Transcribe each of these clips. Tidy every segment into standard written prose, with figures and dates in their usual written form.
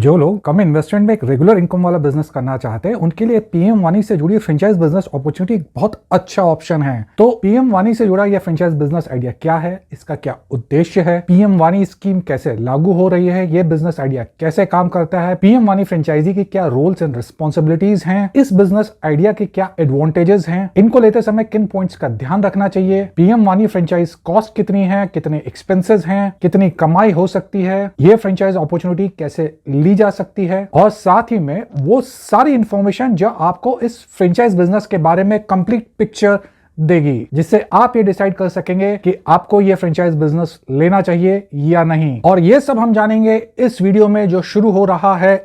जो लोग कम इन्वेस्टमेंट में एक रेगुलर इनकम वाला बिजनेस करना चाहते हैं उनके लिए पीएम वानी से जुड़ी फ्रेंचाइज बिजनेस अपॉर्चुनिटी एक बहुत अच्छा ऑप्शन है। तो पीएम वानी से जुड़ा यह फ्रेंचाइज बिजनेस आइडिया क्या है, इसका क्या उद्देश्य है, पीएम वानी स्कीम कैसे लागू हो रही है, यह बिजनेस आइडिया कैसे काम करता है, पीएम वानी फ्रेंचाइजी की क्या रोल्स एंड रिस्पॉन्सिबिलिटीज हैं, इस बिजनेस आइडिया के क्या एडवांटेजेस हैं, इनको लेते समय किन पॉइंट्स का ध्यान रखना चाहिए, पीएम वानी फ्रेंचाइज कॉस्ट कितनी है, कितने एक्सपेंसेस हैं, कितनी कमाई हो सकती है, यह फ्रेंचाइज अपॉर्चुनिटी कैसे ली जा सकती है, और साथ ही में वो सारी इंफॉर्मेशन जो आपको इस फ्रेंचाइज बिजनेस के बारे में कंप्लीट पिक्चर देगी, जिससे आप ये डिसाइड कर सकेंगे कि आपको ये फ्रेंचाइज बिजनेस लेना चाहिए या नहीं। और ये सब हम जानेंगे इस वीडियो में जो शुरू हो रहा है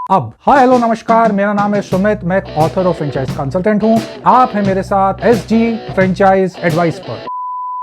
अब। हाय हेलो नमस्कार, मेरा नाम है सुमित, मैं एक ऑथर और फ्रेंचाइज कंसल्टेंट हूं। आप हैं मेरे साथ एसजी फ्रेंचाइज एडवाइस पर।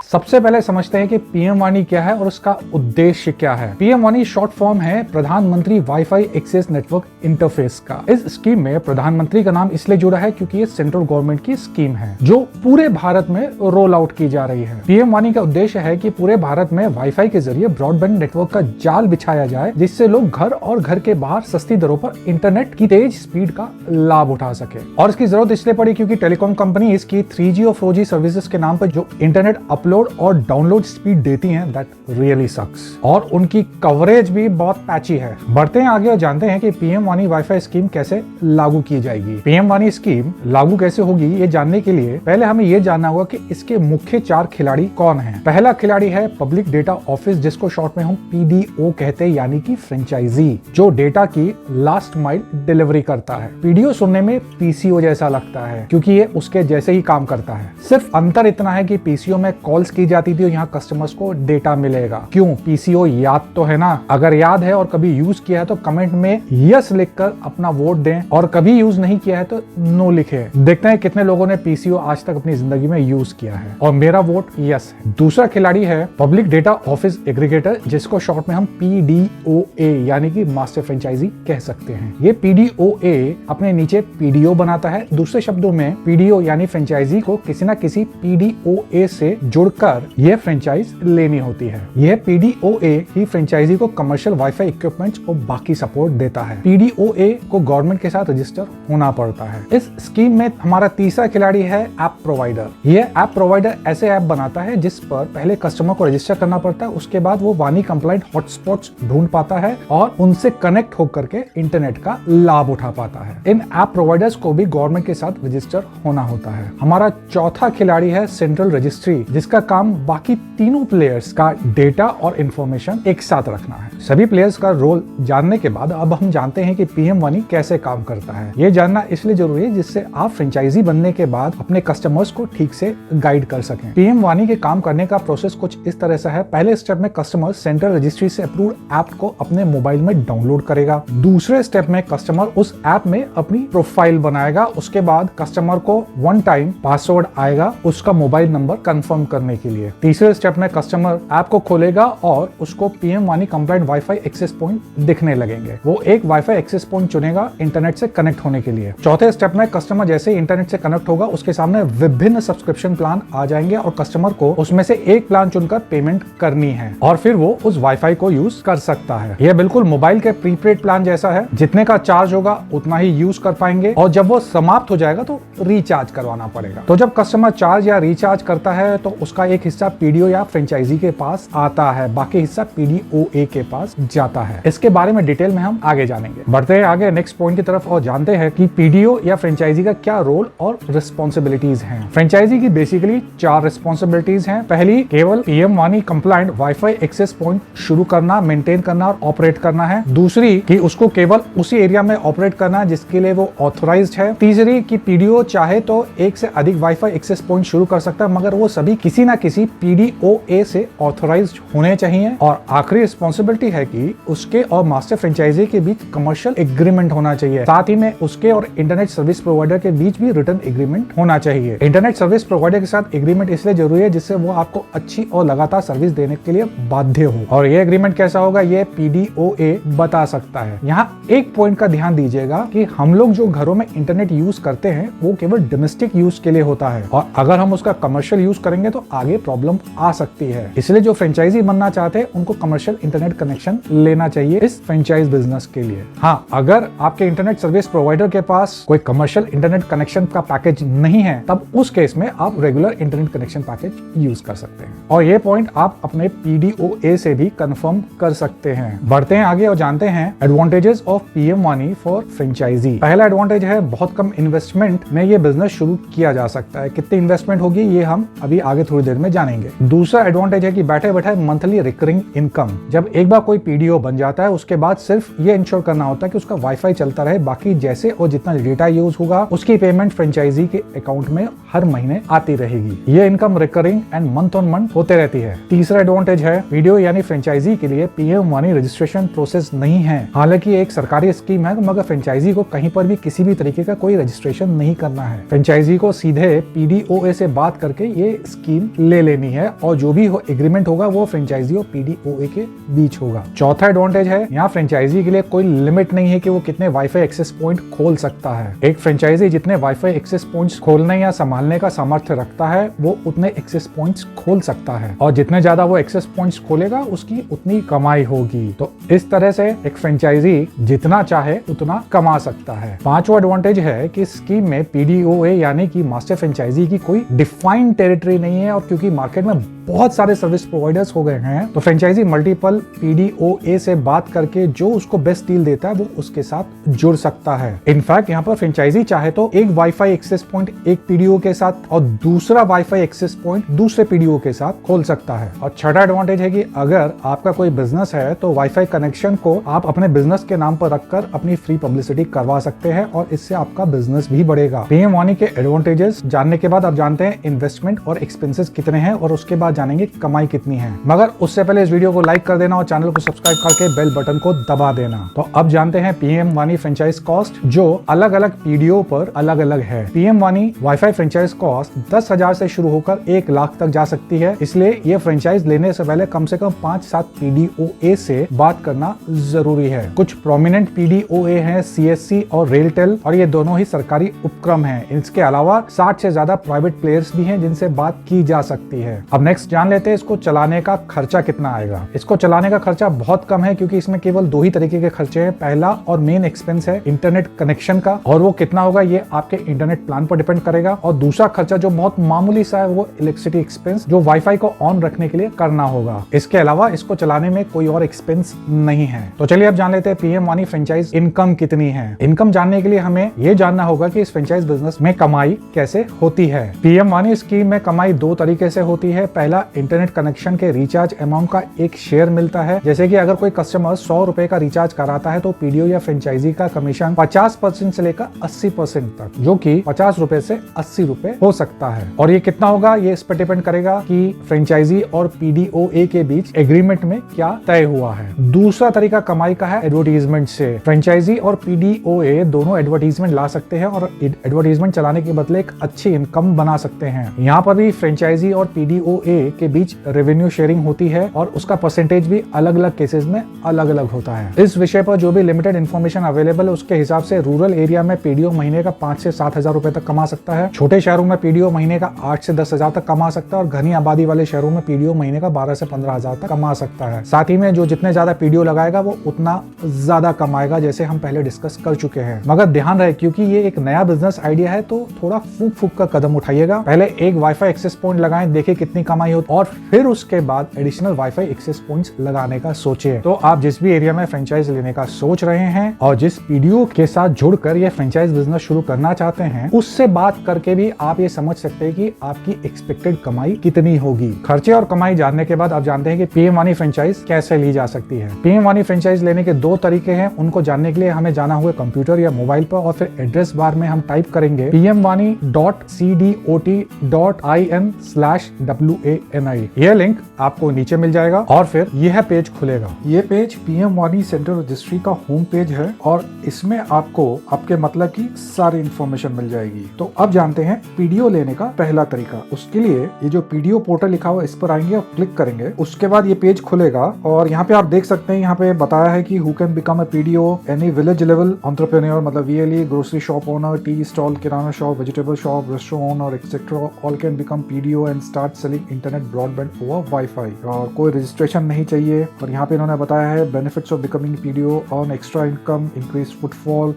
सबसे पहले समझते हैं कि पीएम वानी क्या है और उसका उद्देश्य क्या है। पीएम वानी शॉर्ट फॉर्म है प्रधानमंत्री वाईफाई एक्सेस नेटवर्क इंटरफेस का। इस स्कीम में प्रधानमंत्री का नाम इसलिए जुड़ा है क्योंकि ये सेंट्रल गवर्नमेंट की स्कीम है जो पूरे भारत में रोल आउट की जा रही है। पीएम वानी का उद्देश्य है कि पूरे भारत में वाईफाई के जरिए ब्रॉडबैंड नेटवर्क का जाल बिछाया जाए, जिससे लोग घर और घर के बाहर सस्ती दरों पर इंटरनेट की तेज स्पीड का लाभ उठा सके। और इसकी जरूरत इसलिए पड़ी क्योंकि टेलीकॉम कंपनी इसकी 3G और 4G सर्विसेज के नाम पर जो इंटरनेट अपलोड और डाउनलोड स्पीड देती हैं दैट रियली सक्स, और उनकी कवरेज भी बहुत पैची है। बढ़ते हैं आगे और जानते हैं कि पीएम वानी वाईफाई स्कीम कैसे लागू की जाएगी। पीएम वानी स्कीम लागू कैसे होगी ये जानने के लिए पहले हमें ये जानना होगा कि इसके मुख्य 4 खिलाड़ी कौन हैं। पहला खिलाड़ी है पब्लिक डेटा ऑफिस, जिसको शॉर्ट में हम पीडीओ कहते हैं, यानी कि फ्रेंचाइजी जो डेटा की लास्ट माइल डिलीवरी करता है। पीडीओ सुनने में पीसीओ जैसा लगता है क्योंकि ये उसके जैसे ही काम करता है, सिर्फ अंतर इतना है कि पीसीओ में कॉल्स की जाती थी और यहाँ कस्टमर्स को डेटा मिलेगा। क्यों? पीसीओ याद तो है ना। अगर याद है और कभी यूज किया है तो कमेंट में यस लिखकर अपना वोट दें, और कभी यूज नहीं किया है तो नो लिखे। देखते हैं कितने लोगों ने पीसीओ आज तक अपनी जिंदगी में यूज किया है, और मेरा वोट यस है। दूसरा खिलाड़ी है पब्लिक डेटा ऑफिस एग्रीगेटर, जिसको शॉर्ट में हम पीडीओए यानी कि मास्टर फ्रेंचाइजी कह सकते हैं। ये पीडीओए अपने नीचे पीडीओ बनाता है। दूसरे शब्दों में पीडीओ यानी फ्रेंचाइजी को किसी ना किसी पीडीओए से जुड़कर यह फ्रेंचाइज लेनी होती है। यह पीडीओए ही फ्रेंचाइजी को कमर्शियल वाईफाई इक्विपमेंट्स और बाकी सपोर्ट देता है। पीडीओए को गवर्नमेंट के साथ रजिस्टर होना पड़ता है। इस स्कीम में हमारा तीसरा खिलाड़ी है ऐप प्रोवाइडर। यह ऐप प्रोवाइडर ऐसे ऐप बनाता है जिस पर पहले कस्टमर को रजिस्टर करना पड़ता है, उसके बाद वो वानी कंप्लाइंट हॉटस्पॉट्स ढूंढ पाता है और उनसे कनेक्ट होकर के इंटरनेट का लाभ उठा पाता है। इन ऐप प्रोवाइडर्स को भी गवर्नमेंट के साथ रजिस्टर होना होता है। हमारा चौथा खिलाड़ी है सेंट्रल रजिस्ट्री, जिसका काम बाकी तीनों प्लेयर्स का डेटा और इंफॉर्मेशन एक साथ रखना है। सभी प्लेयर्स का रोल जानने के बाद अब हम जानते हैं कि पीएम वानी कैसे काम करता है। ये जानना इसलिए जरूरी है जिससे आप फ्रेंचाइजी बनने के बाद अपने कस्टमर्स को ठीक से गाइड कर सकें। पीएम वानी के काम करने का प्रोसेस कुछ इस तरह से है। पहले स्टेप में कस्टमर सेंट्रल रजिस्ट्री से अप्रूव्ड ऐप को अपने मोबाइल में डाउनलोड करेगा। दूसरे स्टेप में कस्टमर उस ऐप में अपनी प्रोफाइल बनाएगा। उसके बाद कस्टमर को 1 टाइम पासवर्ड आएगा उसका मोबाइल नंबर कंफर्म करने के लिए। तीसरे स्टेप में कस्टमर ऐप को खोलेगा और उसको पीएम वानी कंप्लाइंट वाईफाई एक्सेस पॉइंट दिखने लगेंगे। वो एक वाईफाई एक्सेस पॉइंट चुनेगा इंटरनेट से कनेक्ट होने के लिए। चौथे स्टेप में कस्टमर जैसे इंटरनेट से कनेक्ट होगा उसके सामने विभिन्न सब्सक्रिप्शन प्लान आ जाएंगे और कस्टमर को उसमें से एक प्लान चुनकर पेमेंट करनी है और फिर वो उस वाईफाई को यूज कर सकता है। यह बिल्कुल मोबाइल के प्रीपेड प्लान जैसा है, जितने का चार्ज होगा उतना ही यूज कर पाएंगे और जब वो समाप्त हो जाएगा तो रिचार्ज करवाना पड़ेगा। तो जब कस्टमर चार्ज या रिचार्ज करता है तो उसका एक हिस्सा पीडीओ या फ्रेंचाइजी के पास आता है, बाकी हिस्सा पीडीओए के पास जाता है। इसके बारे में डिटेल में हम आगे जानेंगे। बढ़ते हैं आगे नेक्स्ट पॉइंट की तरफ और जानते हैं कि पीडीओ या फ्रेंचाइजी का क्या रोल और रिस्पॉन्सिबिलिटीज हैं। फ्रेंचाइजी की बेसिकली 4 रिस्पॉन्सिबिलिटीज हैं। पहली, केवल पीएम वानी कंप्लाइंट वाईफाई एक्सेस पॉइंट शुरू करना, मेंटेन करना और ऑपरेट करना है। दूसरी, कि उसको केवल उसी एरिया में ऑपरेट करना है जिसके लिए वो ऑथराइज्ड है। तीसरी, कि पीडीओ चाहे तो एक से अधिक वाईफाई एक्सेस पॉइंट शुरू कर सकता है, मगर वो सभी किसी ना किसी पीडीओए से ऑथराइज्ड होने चाहिए। और आखिरी रिस्पॉन्सिबिलिटी है कि उसके और मास्टर फ्रेंचाइजी के बीच कमर्शियल एग्रीमेंट होना चाहिए। साथ ही में उसके और इंटरनेट सर्विस प्रोवाइडर के बीच भी रिटर्न एग्रीमेंट होना चाहिए। इंटरनेट सर्विस प्रोवाइडर के साथ एग्रीमेंट इसलिए जरूरी है जिससे वो आपको अच्छी और लगातार सर्विस देने के लिए बाध्य हो। और ये एग्रीमेंट कैसा होगा ये पीडीओए बता सकता है। यहाँ एक पॉइंट का ध्यान दीजिएगा कि हम लोग जो घरों में इंटरनेट यूज करते हैं वो केवल डोमेस्टिक यूज के लिए होता है, और अगर हम उसका कमर्शियल यूज करेंगे तो आगे प्रॉब्लम आ सकती है। इसलिए जो फ्रेंचाइजी बनना चाहते हैं उनको कमर्शियल इंटरनेट कनेक्शन लेना चाहिए इस फ्रेंचाइज बिजनेस के लिए। हाँ, अगर आपके इंटरनेट सर्विस प्रोवाइडर के पास कोई कमर्शियल इंटरनेट कनेक्शन का पैकेज नहीं है, तब उस केस में आप regular internet connection package use कर सकते हैं। और ये पॉइंट आप अपने PDOA से भी कंफर्म कर सकते हैं। बढ़ते हैं आगे और जानते हैं advantages of PM-WANI for franchisee. पहला एडवांटेज है बहुत कम इन्वेस्टमेंट में ये बिजनेस शुरू किया जा सकता है। कितनी इन्वेस्टमेंट होगी ये हम अभी आगे थोड़ी देर में जानेंगे। दूसरा एडवांटेज है कि बैठे बैठे मंथली रिकरिंग इनकम। जब एक बार कोई PDO बन जाता है उसके बाद सिर्फ ये इंश्योर करना होता है कि उसका वाईफाई चलता रहे, बाकी जैसे और जितना डेटा यूज होगा उसकी पेमेंट फ्रेंचाइजी के अकाउंट में हर महीने आती रहेगी। ये income recurring and month on month होते रहती है। तीसरा एडवांटेज है PDO यानी फ्रेंचाइजी के लिए PM-WANI रजिस्ट्रेशन प्रोसेस नहीं है। हालांकि एक सरकारी स्कीम है, मगर फ्रेंचाइजी को कहीं पर भी किसी भी तरीके का कोई रजिस्ट्रेशन नहीं करना है। फ्रेंचाइजी को सीधे PDOA से बात करके ये स्कीम ले लेनी है और जो भी एग्रीमेंट होगा वो फ्रेंचाइजी और PDOA के बीच होगा। चौथा एडवांटेज है यहाँ फ्रेंचाइजी के लिए कोई लिमिट नहीं है कि वो कितने वाईफाई एक्सेस पॉइंट खोल सकता है। एक फ्रेंचाइजी जितने वाईफाई एक्सेस पॉइंट्स खोलने या संभालने का सामर्थ्य रखता है वो उतने एक्सेस पॉइंट्स खोल सकता है और जितने ज्यादा वो एक्सेस पॉइंट्स खोलेगा उसकी उतनी कमाई होगी। तो इस तरह से एक फ्रेंचाइजी जितना चाहे उतना कमा सकता है। पांचवा एडवांटेज है कि स्कीम में PDOA यानी कि मास्टर फ्रेंचाइजी की कोई डिफाइंड टेरिटरी नहीं है और क्योंकि मार्केट में बहुत सारे सर्विस प्रोवाइडर्स हो गए हैं तो फ्रेंचाइजी मल्टीपल PDOA से बात करके जो उसको बेस्ट डील देता है वो उसके साथ जुड़ सकता है। इनफैक्ट यहाँ पर फ्रेंचाइजी चाहे तो एक वाईफाई एक्सेस पॉइंट एक PDO के साथ और दूसरा वाईफाई एक्सेस पॉइंट दूसरे PDO के साथ खोल सकता है। और छठा एडवांटेज है कि अगर आपका कोई बिजनेस है तो वाईफाई कनेक्शन को आप अपने बिजनेस के नाम पर रखकर अपनी फ्री पब्लिसिटी करवा सकते हैं और इससे आपका बिजनेस भी बढ़ेगा। PM-WANI के एडवांटेजेस जानने के बाद आप जानते हैं इन्वेस्टमेंट और एक्सपेंसेस कितने हैं और उसके बाद जानेंगे कमाई कितनी है। मगर उससे पहले इस वीडियो को लाइक कर देना और चैनल को सब्सक्राइब करके बेल बटन को दबा देना। तो अब जानते हैं PM-WANI फ्रेंचाइज कॉस्ट जो अलग अलग PDO पर अलग अलग है। PM-WANI वाईफाई फ्रेंचाइज कॉस्ट 10,000 से शुरू होकर 1 लाख तक जा सकती है। इसलिए ये फ्रेंचाइज लेने से पहले कम से कम 5-7 PDOA से बात करना जरूरी है। कुछ प्रोमिनेंट PDOA हैं CSC और रेलटेल और ये दोनों ही सरकारी उपक्रम हैं। इसके अलावा 60 से ज्यादा प्राइवेट प्लेयर्स भी हैं जिनसे बात की जा सकती है। अब नेक्स्ट जान लेते हैं इसको चलाने का खर्चा कितना आएगा। इसको चलाने का खर्चा बहुत कम है क्योंकि इसमें केवल 2 ही तरीके के खर्चे हैं। पहला और मेन एक्सपेंस है इंटरनेट कनेक्शन का और वो कितना होगा ये आपके इंटरनेट प्लान पर डिपेंड करेगा। और दूसरा खर्चा जो बहुत मामूली सा है वो इलेक्ट्रिसिटी एक्सपेंस जो वाईफाई को ऑन रखने के लिए करना होगा। इसके अलावा इसको चलाने में कोई और एक्सपेंस नहीं है। तो चलिए अब जान लेते हैं PM-WANI फ्रेंचाइज इनकम कितनी है। इनकम जानने के लिए हमें ये जानना होगा कि इस फ्रेंचाइज बिजनेस में कमाई कैसे होती है। PM-WANI स्कीम में कमाई 2 तरीके से होती है। पहला इंटरनेट कनेक्शन के रिचार्ज अमाउंट का एक शेयर मिलता है। जैसे कि अगर कोई कस्टमर 100 रुपए का रिचार्ज कराता है तो PDO या फ्रेंचाइजी का कमीशन 50% से लेकर 80% तक, जो कि 50 रुपए से 80 रुपए हो सकता है। और ये कितना होगा ये इस पर डिपेंड करेगा कि फ्रेंचाइजी और PDOA के बीच एग्रीमेंट में क्या तय हुआ है। दूसरा तरीका कमाई का है एडवर्टीजमेंट से। फ्रेंचाइजी और PDOA दोनों एडवर्टीजमेंट ला सकते हैं और एडवर्टीजमेंट चलाने के बदले एक अच्छी इनकम बना सकते हैं। यहाँ पर भी फ्रेंचाइजी और PDOA के बीच रेवेन्यू शेयरिंग होती है और उसका परसेंटेज भी अलग अलग केसेस में अलग अलग होता है। इस विषय पर जो भी लिमिटेड इन्फॉर्मेशन अवेलेबल है उसके हिसाब से रूरल एरिया में PDO महीने का 5 से 7 हजार रुपए तक कमा सकता है। छोटे शहरों में PDO महीने का 8 से 10 हजार तक कमा सकता है और घनी आबादी वाले शहरों में PDO महीने का 12 से 15 हजार तक कमा सकता है। साथ ही में जो जितने ज्यादा PDO लगाएगा वो उतना ज्यादा कमाएगा, जैसे हम पहले डिस्कस कर चुके हैं। मगर ध्यान रहे क्योंकि ये एक नया बिजनेस आइडिया है तो थोड़ा फूक फूक का कदम उठाइएगा। पहले एक वाईफाई एक्सेस पॉइंट लगाएं, देखिए कितनी कमाई होती और फिर उसके बाद एडिशनल वाईफाई एक्सेस पॉइंट्स लगाने का सोचिए। तो आप जिस भी एरिया में फ्रेंचाइज लेने का सोच रहे हैं और जिस PDO के साथ जुड़कर ये फ्रेंचाइज बिजनेस शुरू करना चाहते हैं उससे बात करके भी आप ये समझ सकते हैं कि आपकी एक्सपेक्टेड कमाई कितनी होगी। खर्चे और कमाई जानने के बाद आप जानते हैं कि PM-WANI फ्रेंचाइज कैसे ली जा सकती है। PM-WANI फ्रेंचाइज लेने के 2 तरीके हैं। उनको जानने के लिए हमें जाना होगा कंप्यूटर या मोबाइल पर और फिर एड्रेस बार में हम टाइप करेंगे pmwani.cdot.in/WANI। यह लिंक आपको नीचे मिल जाएगा और फिर यह पेज खुलेगा। ये पेज PM-WANI सेंट्रल रजिस्ट्री का होम पेज है और इसमें आपको आपके मतलब की सारी इंफॉर्मेशन मिल जाएगी। तो अब जानते हैं PDO लेने का पहला तरीका। उसके लिए ये जो PDO पोर्टल लिखा हुआ इस पर आएंगे और क्लिक करेंगे। उसके बाद ये पेज खुलेगा और यहाँ पे आप देख सकते हैं यहाँ पे बताया है कि who can become a PDO, any village level entrepreneur मतलब VLE, grocery shop owner, tea stall, kirana shop, vegetable shop, restaurant owner etcetera all can become PDO and start selling internet internet broadband over wifi, और कोई registration नहीं चाहिए। और यहाँ पे इन्होंने बताया है benefits of becoming PDO, earn extra income, increase footfall,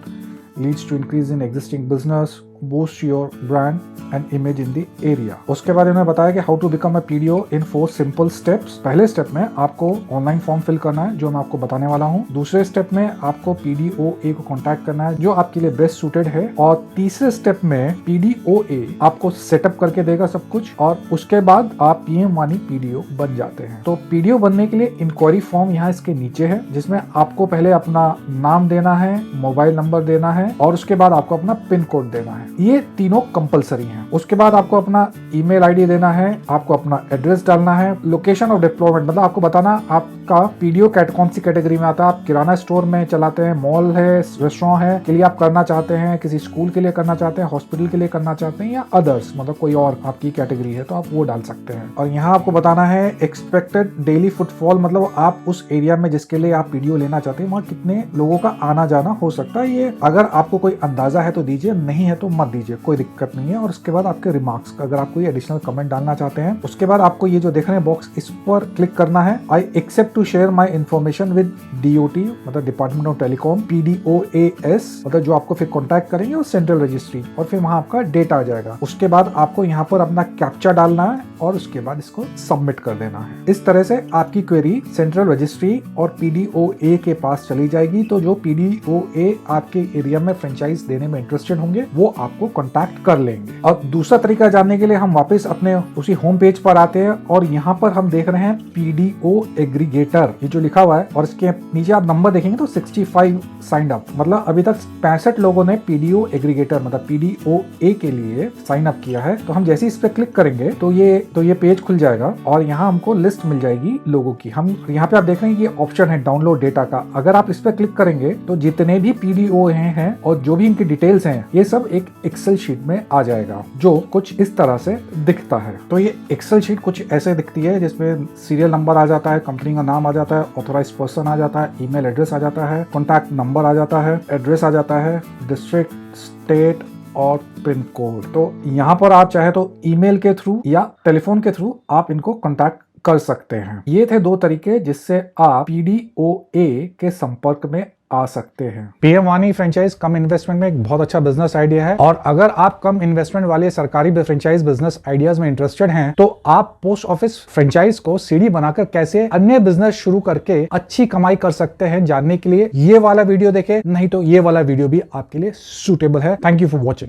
leads to increase in existing business, boost your brand and image in the area. उसके बाद इन्होंने बताया कि how to become a PDO in 4 simple steps. पहले step में आपको online form fill करना है, जो मैं आपको बताने वाला हूँ। दूसरे स्टेप में आपको PDOA को कांटेक्ट करना है, जो आपके लिए बेस्ट सूटेड है। और तीसरे स्टेप में PDOA आपको सेटअप करके देगा सब कुछ, और उसके बाद आप PM वानी PDO बन जाते हैं। तो PDO बनने के लिए इंक्वायरी फॉर्म यहाँ इसके नीचे है, जिसमें आपको पहले अपना नाम देना है, मोबाइल नंबर देना है, और उसके बाद आपको अपना पिन कोड देना है। ये तीनों कंपलसरी हैं। उसके बाद आपको अपना ईमेल आईडी देना है, आपको अपना एड्रेस डालना है, लोकेशन ऑफ डिप्लॉयमेंट मतलब आपको बताना आपका PDO कौन सी कैटेगरी में आता है। आप किराना स्टोर में चलाते हैं, मॉल है, रेस्टोरेंट है के लिए आप करना चाहते हैं, किसी स्कूल के लिए करना चाहते हैं, हॉस्पिटल के लिए करना चाहते हैं, या अदर्स मतलब कोई और आपकी कैटेगरी है तो आप वो डाल सकते हैं। और यहाँ आपको बताना है एक्सपेक्टेड डेली फुटफॉल, मतलब आप उस एरिया में जिसके लिए आप PDO लेना चाहते हैं वहाँ कितने लोगों का आना जाना हो सकता है। ये अगर आपको कोई अंदाजा है तो दीजिए, नहीं है तो मत दीजिए, कोई दिक्कत नहीं है। और उसके बाद आपके रिमार्क्स, अगर आप कोई एडिशनल कमेंट डालना चाहते हैं, उसके बाद आपको ये जो देख रहे हैं बॉक्स, इस पर क्लिक करना है। I accept to share my information with DOT मतलब डिपार्टमेंट ऑफ टेलीकॉम, PDOAS मतलब जो आपको फिर कॉन्टैक्ट करेंगे, और सेंट्रल रजिस्ट्री, और फिर वहां आपका डेटा आ जाएगा। उसके बाद आपको यहाँ पर अपना कैप्चा डालना है, और उसके बाद इसको सबमिट कर देना है। इस तरह से आपकी क्वेरी सेंट्रल रजिस्ट्री और PDOA के पास चली जाएगी। तो जो PDOA आपके एरिया में फ्रेंचाइज देने में इंटरेस्टेड होंगे वो आपको कांटेक्ट कर लेंगे। और दूसरा तरीका जानने के लिए हम वापस अपने उसी होम पेज पर आते हैं, और यहाँ पर हम देख रहे हैं PDO एग्रीगेटर, ये जो लिखा हुआ है, और इसके नीचे आप नंबर देखेंगे तो 65 साइन अप, मतलब अभी तक 65 लोगों ने PDO एग्रीगेटर मतलब PDOA के लिए साइन अप किया है। तो हम जैसे इस पे क्लिक करेंगे तो ये पेज खुल जाएगा, और यहाँ हमको लिस्ट मिल जाएगी लोगों की। हम यहाँ पे आप देख रहे हैं ये ऑप्शन है डाउनलोड डेटा का। अगर आप इस पे क्लिक करेंगे तो जितने भी PDO हैं और जो भी इनकी डिटेल्स हैं, ये सब एक एक्सेल शीट में आ जाएगा, जो कुछ इस तरह से दिखता है। तो ये एक्सेल शीट कुछ ऐसे दिखती है, जिसमें सीरियल नंबर आ जाता है, कंपनी का नाम आ जाता है, ऑथराइज पर्सन आ जाता है, ईमेल एड्रेस आ जाता है, कॉन्टैक्ट नंबर आ जाता है, एड्रेस आ जाता है, डिस्ट्रिक्ट, स्टेट और पिन कोड। तो यहाँ पर आप चाहे तो ईमेल के थ्रू या टेलीफोन के थ्रू आप इनको कॉन्टैक्ट कर सकते हैं। ये थे 2 तरीके जिससे आप PDOA के संपर्क में आ सकते हैं। PM वानी फ्रेंचाइज कम इन्वेस्टमेंट में एक बहुत अच्छा बिजनेस आइडिया है, और अगर आप कम इन्वेस्टमेंट वाले सरकारी फ्रेंचाइज बिजनेस आइडियाज में इंटरेस्टेड हैं तो आप पोस्ट ऑफिस फ्रेंचाइज को सीढ़ी बनाकर कैसे अन्य बिजनेस शुरू करके अच्छी कमाई कर सकते हैं, जानने के लिए ये वाला वीडियो देखें, नहीं तो ये वाला वीडियो भी आपके लिए सूटेबल है। Thank you for watching.